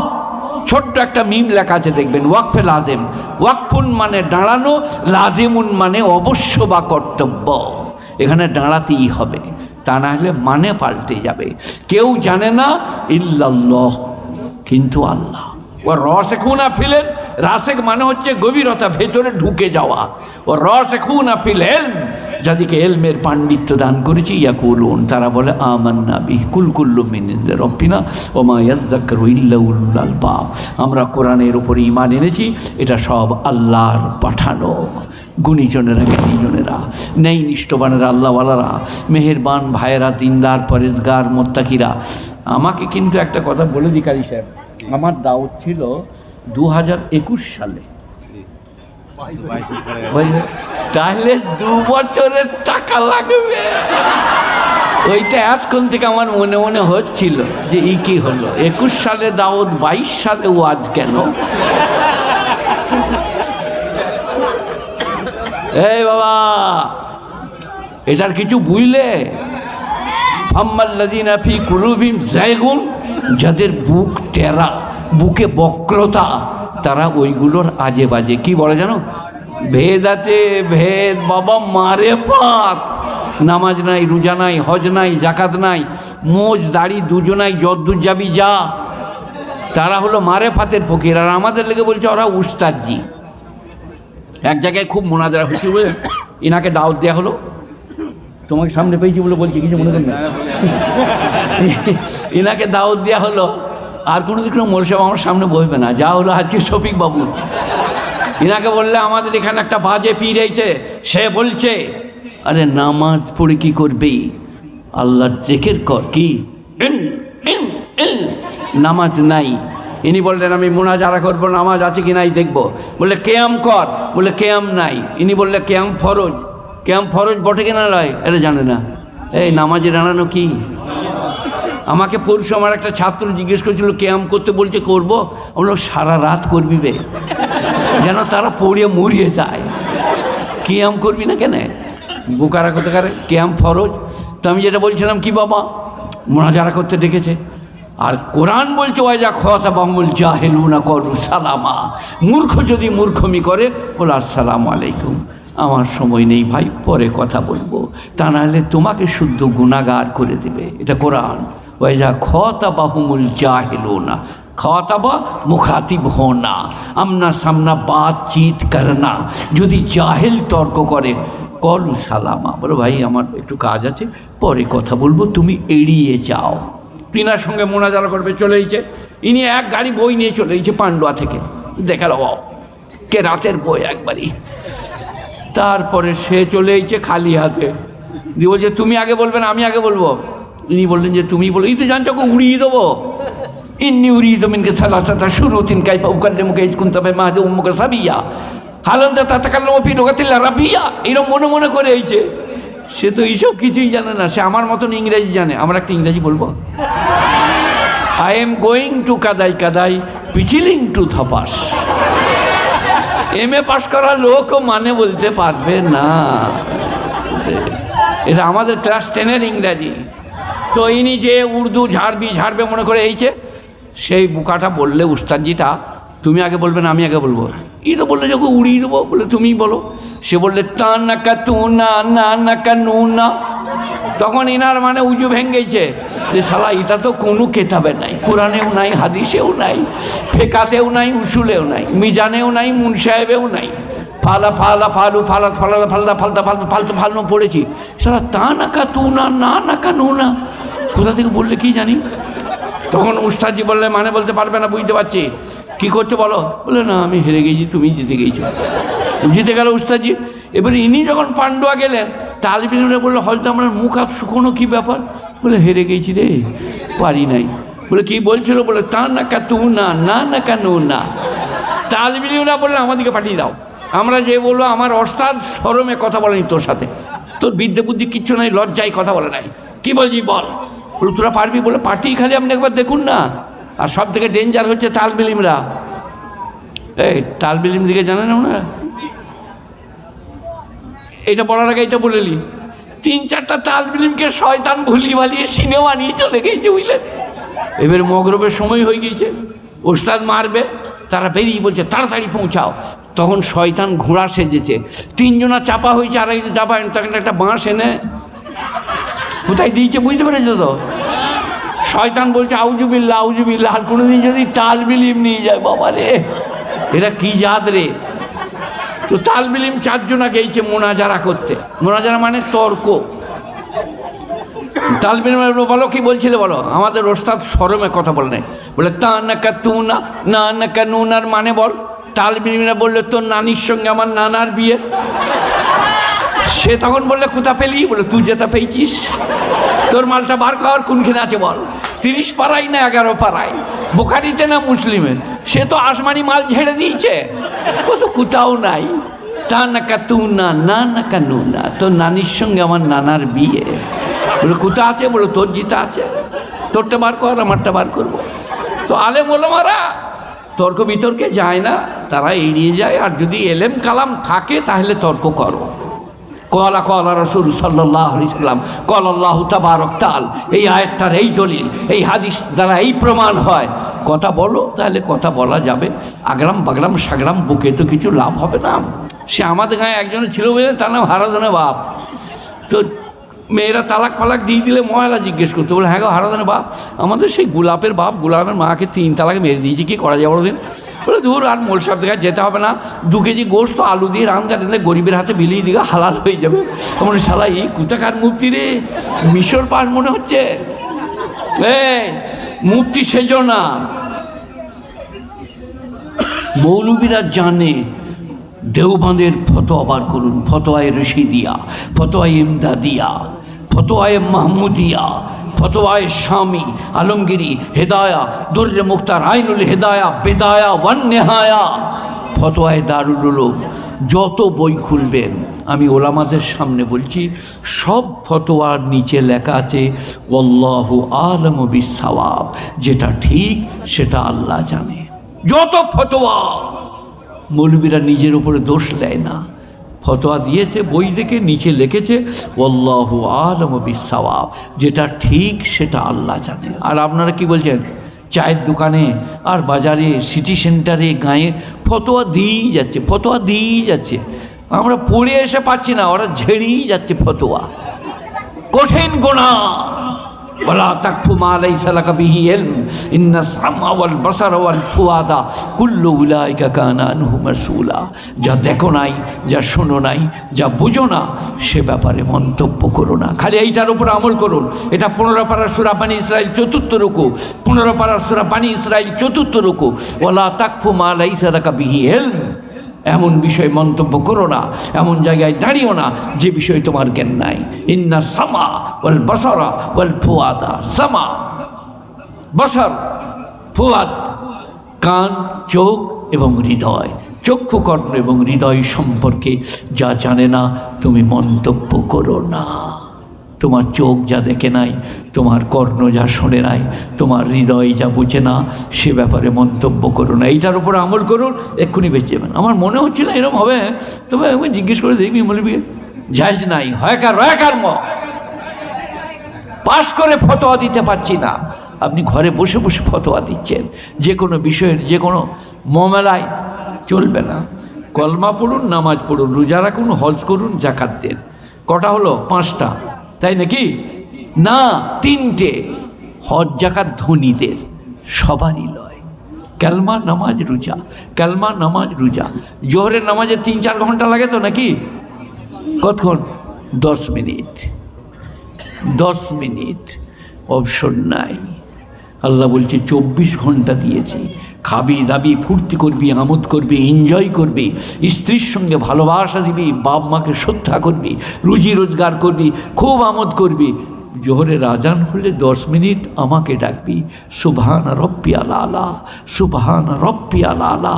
ছোট্ট একটা মিম লেখা আছে দেখবেন, ওয়াকফে লাজেম। ওয়াকফুন মানে দাঁড়ানো, লাজেমুন মানে অবশ্য বা কর্তব্য। এখানে দাঁড়াতেই হবে, তা না হলে মানে পাল্টে যাবে। কেউ জানে না ইল্লাল্লাহ, কিন্তু আল্লাহ। ও রসেখুনা ফিলেন, রাসেক মানে হচ্ছে গভীরতা, ভেতরে ঢুকে যাওয়া। ও রসেখুনা ফিল ইলম, যাদেরকে এলমের পাণ্ডিত্য দান করেছি, ইয়াকুলুন, তারা বলে আমান্না বিহি কুল্লু মিন ইনদি রাব্বিনা ওয়া মা ইয়াযাক্কারু ইল্লা উলুল আলবাব। আমরা কোরআনের উপরে ঈমান এনেছি, এটা সব আল্লাহর পাঠানো। গুণীজনেরা, জ্ঞানীজনেরা, নেই নিষ্ঠবানেরা, আল্লাহওয়ালারা, মেহেরবান ভাইয়েরা, দিনদার, পরেজগার, মোত্তাকিরা। আমাকে কিন্তু একটা কথা বলে দিই কারি সাহেব, আমার দাওয়াত ছিল 2021 সালে, তাহলে 2 বছরের টাকা লাগবে। ওইটা এতক্ষণ থেকে আমার মনে মনে হচ্ছিল যে কি হলো, 21 সালে দাওয়াত, 22 সালে ওয়াজ কেন? এই বাবা, এটার কিছু বুঝলে? ফাম্মাল্লাযীনা ফী কুলুবিহিম যায়গুন, যাদের বুক টেরা, বুকে বক্রতা, তারা ওইগুলোর আজে বাজে কি বলে জানো? ভেদ আছে, ভেদ বাবা, মারে পাত। নামাজ নাই, রোজা নাই, হজ নাই, জাকাত নাই, মোজ দাড়ি দুজনাই, যদ্দূর যাবি যা। তারা হলো মারে ফাতের ফকির, আর আমাদের লেগে বলছে ওরা উস্তাদজি। এক জায়গায় খুব মোনাজারা হচ্ছে, বলে ইনাকে দাওয়াত দেওয়া হলো, তোমাকে সামনে পেয়েছি বলে বলছি, কিছু মনে করেন না। ইনাকে দাওয়াত দেওয়া হলো, আর কোনো দিন কোনো মোলসাব আমার সামনে বসবে না, যা হলো আজকে শফিক বাবু। ইনাকে বললে আমাদের এখানে একটা বাজে পীর হয়েছে, সে বলছে আরে নামাজ পড়ে কি করবে, আল্লাহর জিকির কর। কি নামাজ নাই। ইনি বললেন আমি মোনাজারা করবো, নামাজ আছে কি নাই দেখবো। বললে কেয়াম কর, বলে কেয়াম নাই। ইনি বললে কেয়াম ফরজ। কেয়াম ফরজ বটে কিনা নয় এটা জানে না। এই নামাজে দাঁড়ানো কি? আমাকে পরশু আমার একটা ছাত্র জিজ্ঞেস করেছিল কেয়াম করতে, বলছে করবো। আমরা সারা রাত করবি বে, যেন তারা পড়িয়ে মরিয়ে যায়। কেয়াম করবি না কেন? বোকারা কোথাকারে, কেয়াম ফরজ। তো আমি যেটা বলছিলাম কি বাবা, মোনাজারা করতে ডেকেছে, আর কোরআন বলছে ওয়াইজা খাতাবাহুমুল জাহিলুনা ক্বালু সালামা। মূর্খ যদি মূর্খমি করে বলে আসসালামু আলাইকুম। আমার সময় নেই ভাই, পরে কথা বলবো, তা নাহলে তোমাকে শুদ্ধ গুনাহগার করে দেবে। এটা কোরআন। ওয়াইজা খাতাবাহুমুল জাহিলুনা, খাওয়াতাবা মুখাতিব হোনা, আমনা সামনা বাতচিত করনা। যদি জাহেল তর্ক করে কলু সালামা, বলো ভাই আমার একটু কাজ আছে, পরে কথা বলবো, তুমি এড়িয়ে যাও। তিনার সঙ্গে মোনাজারা করবে, চলে এসেছে। ইনি এক গাড়ি বই নিয়ে চলে এসেছে পান্ডুয়া থেকে, দেখালো কে রাতের বই একবারই। তারপরে সে চলে এসেছে খালি হাতে, দিয়ে বলছে তুমি আগে বলবে না আমি আগে বলবো? ইনি বললেন যে তুমি বলো। এই তো জানছো ওকে উড়িয়ে দেবো। ইন্নি উড়িয়ে দেবেনকে সালাসাতা শুরু তিন কাইপা উকান্ডে মুখে কুন্তাবে মাহাদে উম্মুকে সাবিয়া হালন্দা তাতাকাল্লাম ফি লুগাতিল্লাহ রাবিয়া, এরকম মনে মনে করে এইছে। সে তো এইসব কিছুই জানে না, সে আমার মতন ইংরেজি জানে। আমরা একটা ইংরেজি বলবো, আই এম গোয়িং টু কাদাই কাদাই পিচিলিং টু থপাস। এমএ পাস করা লোকও মানে বলতে পারবে না। এটা আমাদের ক্লাস 10-এর ইংরাজি। তো ইনি যে উর্দু ঝাড়বে মনে করে এইছে, সেই বুকাটা বললে উস্তাদজিটা তুমি আগে বলবে না আমি আগে বলবো? ই তো বললে যখন উড়িয়ে দেবো, বলে তুমিই বলো। সে বললে তা নাকা তু না না নাকা নু না। তখন ইনার মানে উজু ভেঙ্গেছে যে শালা এটা তো কোনো কেতাবে নাই, কোরআনেও নাই, হাদিসেও নাই, ফেকাতেও নাই, উসুলেও নাই, মিজানেও নাই, মুন সাহেবেও নাই। ফালা ফালা ফালু ফালা ফালা ফালদা ফালতা ফালতু ফালতু ফালনো পড়েছি। শালা তা নাকা তু না না নাকা নু না কোথা থেকে বললে কি জানি। তখন উস্তাদজি বললে মানে বলতে পারবে না, বুঝতে পারছি, কী করছো বলো? বলে না আমি হেরে গেছি, তুমি জিতে গেছো। জিতে গেল উস্তাদজি। এবারে ইনি যখন পান্ডুয়া গেলেন, তালিবিনরা বললো হয়তো আমার মুখ হাত শুকনো, কী ব্যাপার? বলে হেরে গেছি রে, পারি নাই। বলে কী বলছিল? বলে তা নাকা তু না না নাকা নু না। তালিবিনরা বললে আমাদেরকে পাঠিয়ে দাও, আমরা যে বলবো আমার ওস্তাদ শরমে কথা বলেনি তোর সাথে, তোর বিদ্যে বুদ্ধি কিচ্ছু নাই, লজ্জায় কথা বলে নাই, কি বলছি বল। বলে তোরা পারবি? বলে পার্টি খালি আপনি একবার দেখুন না। আর সব থেকে ডেঞ্জার হচ্ছে তালবিলিমরা। এই তালবিলিম দিকে জানেন ওনারা? এটা বলার আগে এটা বলেলি, 3-4টা তালবিলিমকে শয়তান ভুলিয়ে ভালিয়ে সিনেমা নিয়ে চলে গেছে, বুঝলেন? এবার মগরবের সময় হয়ে গিয়েছে, ওস্তাদ মারবে, তারা বেরিয়ে বলছে তাড়াতাড়ি পৌঁছাও। তখন শয়তান ঘোড়া সেজেছে, 3জনা চাপা হয়েছে, আর একজন চাপা হয়নি। তখন একটা বাঁশ এনে কোথায় দিয়েছে বুঝতে পেরেছো তো? শয়তান বলছে আউজুবিল্লাহ আউজুবিল্লাহ। আর কোনোদিন যদি তালবিলিম নিয়ে যায়, বাবা রে এরা কি জাত রে। তো তালবিলিম 4জনা গেছে মোনাজারা করতে। মোনাজারা মানে তর্ক। তালবিলিম বলো কি বলছিলে বলো? আমাদের ওস্তাদ শরমে কথা বলে নাই, বলে তা নাকা তু না না নাকা নুনার মানে বল। তালবিলিমরা বললে তোর নানির সঙ্গে আমার নানার বিয়ে। সে তখন বললে কোথা পেলি? বলে তুই যেটা পেয়েছিস, তোর মালটা বার কর, কোনখানে আছে বল। 30 পাড়ায় না 11 পাড়ায়, বোখারিতে না মুসলিমে। সে তো আসমানি মাল ঝেড়ে দিয়েছে, ও তো কোথাও নাই। তা নাকা তু না না নাকা নু না, তোর নানির সঙ্গে আমার নানার বিয়ে। বলে কোথা আছে? বলে তোর জিতা আছে, তোরটা বার কর, আমারটা বার করবো। তো আলেম ওলামারা তর্ক বিতর্কে যায় না, তারা এড়িয়ে যায়। আর যদি এলেম কালাম থাকে তাহলে তর্ক করো। কলা কলা রসুল সাল্লাল্লাহু আলাইহি সাল্লাম কল আল্লাহু তাবারক তাল, এই আয়াতটার এই দলিল, এই হাদিস দ্বারা এই প্রমাণ হয়। কথা বলো, তাহলে কথা বলা যাবে। আগ্রাম বাগরাম সাগরাম বুকে তো কিছু লাভ হবে না। সে আমাদের গায়ে একজন ছিল বুঝলেন, তার নাম হারাধনের বাপ। তো মেয়েরা তালাক ফালাক দিয়ে দিলে ময়লা জিজ্ঞেস করতে, বলে হ্যাঁ গো হারাধনের বাপ, আমাদের সেই গোলাপের বাপ, গোলাপের মাকে 3 তালাকে মেরে দিয়েছে, কি করা যায় বড়দিন? বলে দূর, আর মোল সব জায়গায় যেতে হবে না, 2 কেজি গোস্ত আলু দিয়ে রান কাটেন, গরিবের হাতে বিলিয়ে দিকে হালাল হয়ে যাবে। আমার শালা এই কোথাকার মুফতি রে, মিশর পাশ মনে হচ্ছে। মুফতি সেজো না। মৌলবীরা জানে দেওবন্দের ফতোয়া বার করুন, ফতোয়ায়ে রশিদিয়া, ফতোয়ায়ে ইমদাদিয়া, ফতোয়ায়ে মাহমুদিয়া, ফতোয়ায়ে শামি, আলমগিরি, হেদায়া, দুর্রে মুক্তার, আইনুল হেদায়া, বেদায়া ওয়ান নেহায়া, ফতোয়ায়ে দারুল উলুম। যত বই খুলবেন, আমি ওলামাদের সামনে বলছি, সব ফতোয়ার নিচে লেখা আছে ওয়াল্লাহু আলামু বিসসাওয়াব, যেটা ঠিক সেটা আল্লাহ জানে। যত ফতোয়া, মৌলবীরা নিজের উপরে দোষ নেয় না, ফতোয়া দিয়েছে বই দেখে, নিচে লিখেছে ওয়াল্লাহু আলামু বিসসাওয়াব, যেটা ঠিক সেটা আল্লাহ জানে। আর আপনারা কি বলছেন? চায়ের দোকানে আর বাজারে, সিটি সেন্টারে, গাঁয়ে ফতোয়া দিয়েই যাচ্ছে, ফতোয়া দিয়েই যাচ্ছে। আমরা পড়ে এসে পাচ্ছি না, ওরা ঝেড়েই যাচ্ছে ফতোয়া। কঠিন গুনাহ, ওয়ালা তাকফু মা লাইসা লাকা বিহি ইলম ইন্নাস সামআ ওয়াল বাসারা ওয়াল ফুআদা কুল্লু উলাইকা কানা আনহু মাসউলা। যা দেখো নাই, যা শোনো নাই, যা বুঝো না, সে ব্যাপারে মন্তব্য করো না, খালি এইটার উপর আমল করুন। এটা 15 পারা সূরা বানী ইসরাঈল 4th রুকু, 15 পারা সূরা বানী ইসরাঈল 4th রুকু। ওয়ালা তাকফু মা লাইসা লাকা বিহি ইলম, এমন বিষয় মন্তব্য করো না, এমন জায়গায় দাঁড়িও না যে বিষয়ে তোমার জ্ঞান নাই। ইন্না সামা ওয়াল বাসারা ওয়াল ফুআদা, সামা বসর ফুয়াদ কান চোখ এবং হৃদয়, চক্ষু কর্ণ এবং হৃদয় সম্পর্কে যা জানে না তুমি মন্তব্য করো না। তোমার চোখ যা দেখে নাই, তোমার কর্ণ যা শোনে নাই, তোমার হৃদয় যা বুঝে না, সে ব্যাপারে মন্তব্য করো না। এইটার উপর আমল করুন, এক্ষুনি বেঁচে যাবেন। আমার মনে হচ্ছিল এরকম হবে, তবে আমি জিজ্ঞেস করে দেখবি বলবি জায়েজ নাই, হয় পাশ করে ফতোয়া দিতে পারছি না। আপনি ঘরে বসে বসে ফতোয়া দিচ্ছেন, যে কোনো বিষয়ের যে কোনো মামলায় চলবে না। কলমা পড়ুন, নামাজ পড়ুন, রোজা রাখুন, হজ করুন, যাকাত দেন। কটা হলো? 5টা, তাই নাকি? না, 3টে। হজ যাকাত ধনীদের, সবারই লয়। কালমা নামাজ রোজা, কালমা নামাজ রোজা। জোহরের নামাজে 3-4 ঘন্টা লাগে তো নাকি? কতক্ষণ? 10 মিনিট। 10 মিনিট অবসর নাই। আল্লাহ বলছে 24 ঘন্টা দিয়েছি, খাবি দাবি, ফুর্তি করবি, আমোদ করবি, এনজয় করবি, স্ত্রীর সঙ্গে ভালোবাসা দিবি, বাপ মাকে শ্রদ্ধা করবি, রুজি রোজগার করবি, খুব আমোদ করবি। জোহরের আজান হলে 10 মিনিট আমাকে ডাকবি, সুবহান রব্বিয়াল আলা, সুবহান রব্বিয়াল আলা।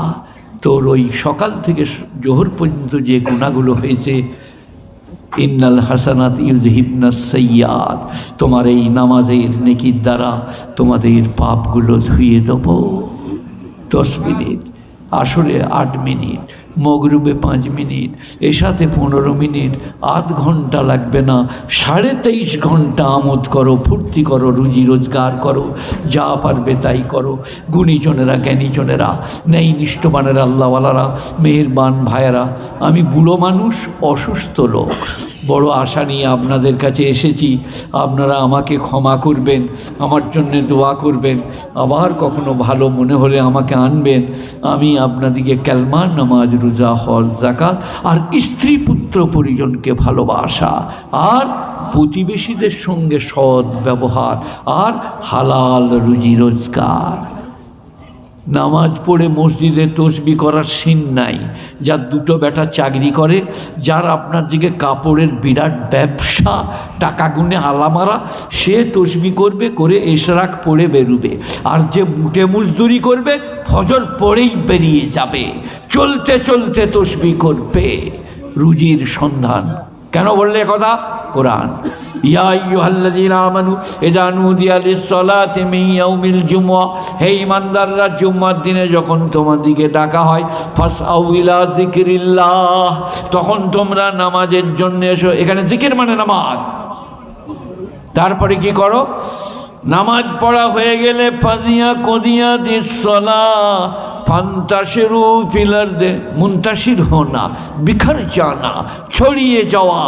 তোর ওই সকাল থেকে জোহর পর্যন্ত যে গুনাহগুলো হয়েছে, ইন্নাল হাসানাত ইউযহিবনাস সাইয়্যাত, তোমার এই নামাজের নেকির দ্বারা তোমাদের পাপগুলো ধুয়ে দেবো। 10 মিনিট, আসরে 8 মিনিট, মগরিবে 5 মিনিট, এশাতে 15 মিনিট, আধ ঘন্টা লাগবে না, 23.5 ঘন্টা আমোদ করো, ফুর্তি করো, রুজি রোজগার করো, যা পারবে তাই করো। গুণীজনেরা, জ্ঞানীজনেরা, ন্যায় নিষ্ঠবানেরা, আল্লাহওয়ালারা, মেহেরবান ভাইয়েরা, আমি বুড়ো মানুষ, অসুস্থ লোক, বড় আশা নিয়ে আপনাদের কাছে এসেছি। আপনারা আমাকে ক্ষমা করবেন, আমার জন্যে দোয়া করবেন, আবার কখনো ভালো মনে হলে আমাকে আনবেন। আমি আপনাদিকে কালমা, নামাজ, রোজা, হজ, যাকাত আর স্ত্রী পুত্র পরিজনকে ভালোবাসা, আর প্রতিবেশীদের সঙ্গে সৎ ব্যবহার, আর হালাল রুজি রোজগার। নামাজ পড়ে মসজিদে তসবি করার সিন নাই। যার 2টো বেটা চাকরি করে, যার আপনার দিকে কাপড়ের বিরাট ব্যবসা, টাকা গুনে আলামারা, সে তসবি করবে, করে ইশরাক পড়ে বেরোবে। আর যে মুটে মজদুরি করবে, ফজর পড়েই বেরিয়ে যাবে, চলতে চলতে তসবি করবে, রুজির সন্ধান। কেন বললে কথা? কোরআন, ইয়া আইয়ুহাল্লাযীনা আমানু ইযা নুদিয়া লিস-সালাতি মিন ইয়াউমিল জুমআ, হে ঈমানদাররা, জুম্মার দিনে যখন তোমার দিকে ডাকা হয়, ফাসআউ ইলা যিকরিল্লাহ, তখন তোমরা নামাজের জন্য এসো। এখানে জিকির মানে নামাজ। তারপরে কি করো? নামাজ পড়া হয়ে গেলে ফাজিয়া কদিয়া দিস-সালাহ ফান্তাশিরু ফিল আরদি, মুন্তাশির হোনা, বিখর জানা, ছড়িয়ে যাওয়া।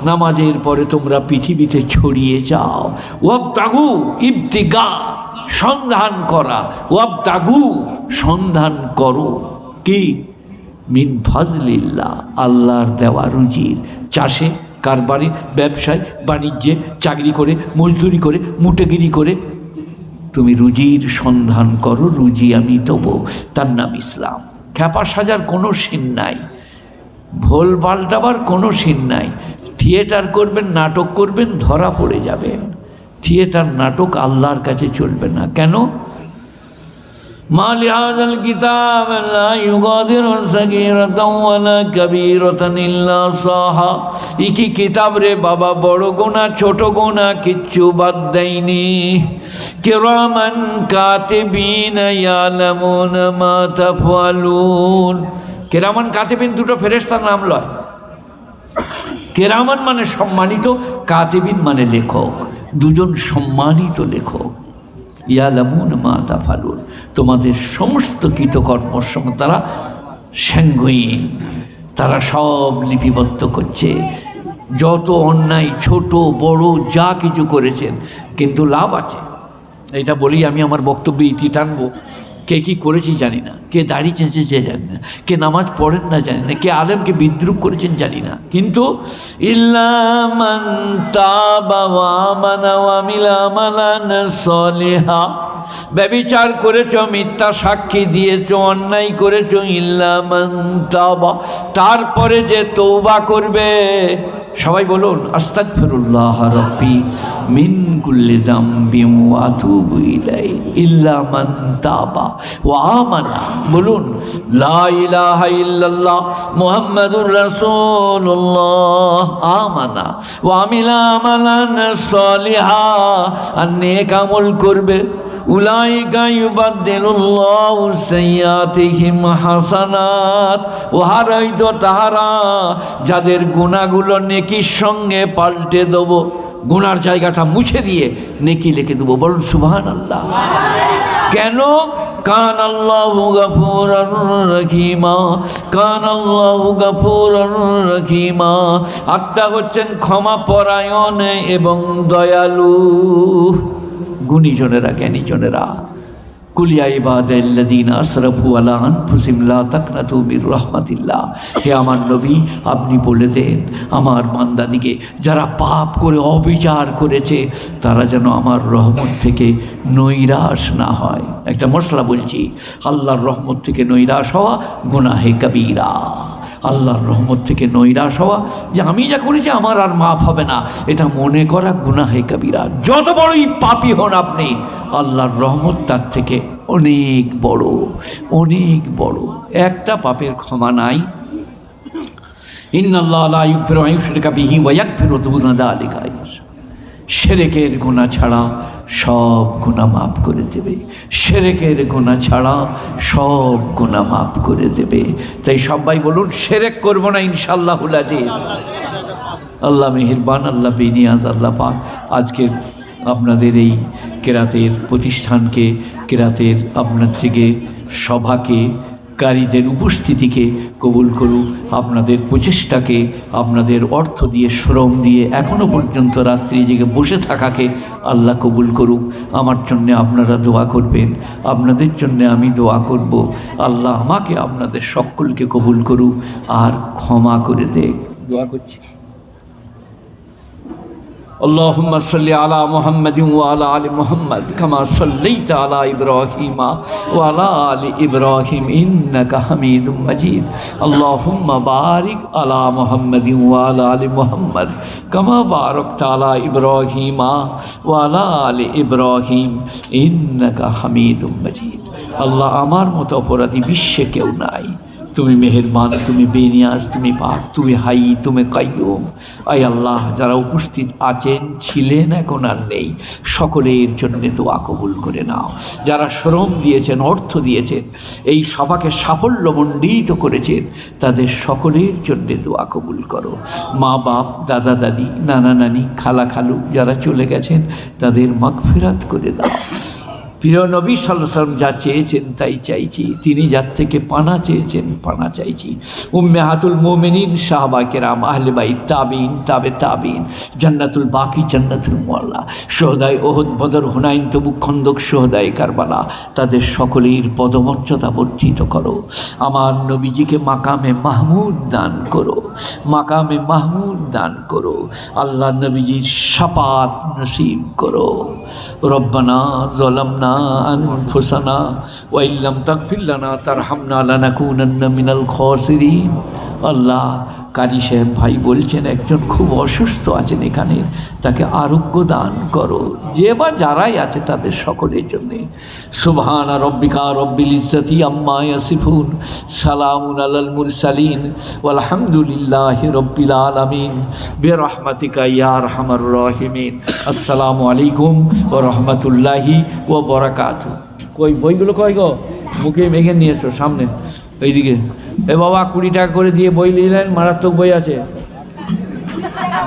নামাজের পরে তোমরা পৃথিবীতে ছড়িয়ে যাও। ওয়াবতাগু, ইবতিগা, সন্ধান করা, ওয়াবতাগু, সন্ধান করো কি? মিন ফাজলিল্লাহ, আল্লাহর দেওয়া রুজির। চাষে, কারবারে, ব্যবসায়, বাণিজ্যে, চাকরি করে, মজদুরি করে, মুটেগিরি করে তুমি রুজির সন্ধান করো, রুজি আমি দেবো। তার নাম ইসলাম। খ্যাপা সাজার কোনো সিন নাই, ভোল পাল্টাবার কোনো সিন নাই। থিয়েটার করবেন, নাটক করবেন, ধরা পড়ে যাবেন। থিয়েটার নাটক আল্লাহর কাছে চলবে না। কেন? মা লিহাযাল কিতাব লা ইউগাদিরু সাগীরাতাও ওয়ালা কাবীরাতান ইল্লা সাহা। কি কিতাব রে বাবা, বড় গোনা ছোট গোনা কিচ্ছু বাদ দেয়নি। কিরামান কাতিবিন ইয়ালামুনা মা তাফআলুন। কিরামান কাতিবিন 2টো ফেরেশতার নাম লয়। কিরামান মানে সম্মানিত, কাতিবিন মানে লেখক, 2জন সম্মানিত লেখক। ইয়ালামুন মা তাফআলুন, তোমাদের সমস্ত কৃতকর্মের সঙ্গে তারা সাঙ্গহীন, তারা সব লিপিবদ্ধ করছে। যত অন্যায় ছোট বড় যা কিছু করেছেন, কিন্তু লাভ আছে। এটা বলেই আমি আমার বক্তব্য ইতি টানবো। কে কী করেছি জানি না, কে দাড়ি চেঁচেছে জানি না, কে নামাজ পড়েন না জানি না, কে আলেমকে বিদ্রুপ করেছেন জানি না, কিন্তু ইল্লা মান তাবা ওয়া আমানা ওয়া আমিলা আমালান সলিহা, ব্যভিচার করেছ, মিথ্যা সাক্ষী দিয়েছ, অন্যায় করেছ, ইল্লা মান তাবা, তারপরে যে তওবা করবে। সবাই বলুন আস্তাগফিরুল্লাহ রাব্বি মিন কুল্লি যামবিন ওয়া আতুবু ইলাইহি ইল্লা মান তাবা ওয়া আমানা। বলুন লা ইলাহা ইল্লাল্লাহ মুহাম্মাদুর রাসূলুল্লাহ আমানা ওয়া আমিলা আমালান সলিহা, আর নেক আমল করবে। উলাইকা ইউবাদদিলুল্লাহু সাইয়্যাতিহিম হাসানাত, ওহারাইতো তাহারা যাদের গুনাহগুলো নেকির সঙ্গে পাল্টে দেব, গুনার জায়গাটা মুছে দিয়ে নেকি লিখে দেবো। বলুন সুবহানাল্লাহ। কেন? কান আল্লাহু গফুরার রহিমা, কান আল্লাহু গফুরার রহিমা। আত্মা হচ্ছেন ক্ষমা পরায়ণ এবং দয়ালু। গুণীজনেরা, জ্ঞানীজনেরা, কুলিয়া ইবাদাল্লাযীনা আসরাফু আলা আনফুসিহিম লা তাকনাতু মির রাহমাতিল্লাহ। হে আমার নবী, আপনি বলে দেন আমার বান্দাদিকে যারা পাপ করে অবিচার করেছে তারা যেন আমার রহমত থেকে নৈরাশ না হয়। একটা মশলা বলছি, আল্লাহর রহমত থেকে নৈরাশ হওয়া গুনাহে কবীরা। আল্লাহর রহমত থেকে নৈরাশ হওয়া, যে আমি যা করেছি আমার আর মাফ হবে না, এটা মনে করা গুনাহে কবীরা। যত বড়ই পাপী হন আপনি, আল্লাহর রহমত তার থেকে অনেক বড়, অনেক বড়। একটা পাপের ক্ষমা নাই। ইন্নাল্লাহা লা ইয়াগফিরু আন ইউশরিকা বিহি ওয়া ইয়াগফিরু দুনা যালিকা। শিরকের গুনাহ ছাড়া সব গুনাহ মাফ করে দেবে, শিরকের গুনাহ ছাড়া সব গুনাহ মাফ করে দেবে। তাই সবাই বলুন শিরক করব না ইনশাআল্লাহুল আজিজ। আল্লাহ মেহেরবান, আল্লাহ বেনিয়াজ, আল্লাহ পাক আজকের আপনাদের এই কেরাতের প্রতিষ্ঠানকে, কেরাতের আপনার থেকে সভাকে, কারীদের উপস্থিতিকে কবুল করুক। আপনাদের প্রচেষ্টাকে, আপনাদের অর্থ দিয়ে, শ্রম দিয়ে এখনও পর্যন্ত রাত্রি জেগে বসে থাকাকে আল্লাহ কবুল করুক। আমার জন্যে আপনারা দোয়া করবেন, আপনাদের জন্যে আমি দোয়া করব। আল্লাহ আমাকে আপনাদের সকলকে কবুল করুক আর ক্ষমা করে দেখ। দোয়া করছি। اللهم صل على محمد وعلى آل محمد كما صليت على إبراهيم وعلى آل إبراهيم إنك حميد مجيد اللهم بارك على محمد وعلى آل محمد كما باركت على إبراهيم وعلى آل إبراهيم إنك حميد مجيد আল্লাহ আমার মতো অপরাধী বিশ্বে কেউ নাই। তুমি মেহেরবান, তুমি বেনিয়াজ, তুমি পাক, তুমি হাই, তুমি কাইয়ুম। আয় আল্লাহ, যারা উপস্থিত আছেন, ছিলেন, এখন আর নেই, সকলের জন্য দোয়া কবুল করে নাও। যারা শ্রম দিয়েছেন, অর্থ দিয়েছেন, এই সভাকে সাফল্যমণ্ডিত করেছেন, তাদের সকলের জন্য দোয়া কবুল করো। মা বাপ, দাদা দাদি, নানা নানি, খালা খালু যারা চলে গেছেন তাদের মাগফিরাত করে দাও। প্রিয় নবী সাল্লাল্লাহু আলাইহি ওয়াসাল্লাম যা চেয়েছেন তাই চাইছি, তিনি যার থেকে পানা চেয়েছেন পানা চাইছি। উম্মাহাতুল মুমিনিন, সাহাবায়ে কেরাম, আহলে বাইত, তাবিঈন, তাবে তাবিঈন, জান্নাতুল বাকি, জান্নাতুল মুআল্লা, শুহাদায়ে উহুদ, বদর, হুনাইন, তবুক, খন্দক, শুহাদায়ে কারবালা, তাদের সকলের পদমর্যাদা বর্ধিত করো। আমার নবীজিকে মাকামে মাহমুদ দান করো, মাকামে মাহমুদ দান করো। আল্লাহ নবীজির শাফাত নসিব করো। রব্বানা যালামনা আনফুসানা ওয়া ইল্লাম তাগফির লানা তারহামনা লানাকুনান্না মিনাল খাসিরিন। আল্লাহ, কারি সাহেব ভাই বলছেন একজন খুব অসুস্থ আছেন এখানে, তাকে আরোগ্য দান করো। যে বা যারাই আছে তাদের সকলের জন্যে। সুবহানা রব্বিকা রব্বিল ইজ্জাতি আম্মা ইয়াসিফুন, সালামুন আলাল মুরসালিন, ওয়ালহামদুলিল্লাহি রব্বিল আলামিন, বিরহমাতিকা ইয়া আরহামার রাহিমিন। আসসালামু আলাইকুম ওয়া রাহমাতুল্লাহি ওয়া বারাকাতুহু। কই বইগুলো কই গো? মুখে মেঘে নিয়ে এসো সামনে এইদিকে। এ বাবা 20 টাকা করে দিয়ে বই নিলেন, মারাত্মক বই আছে।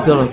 চলো।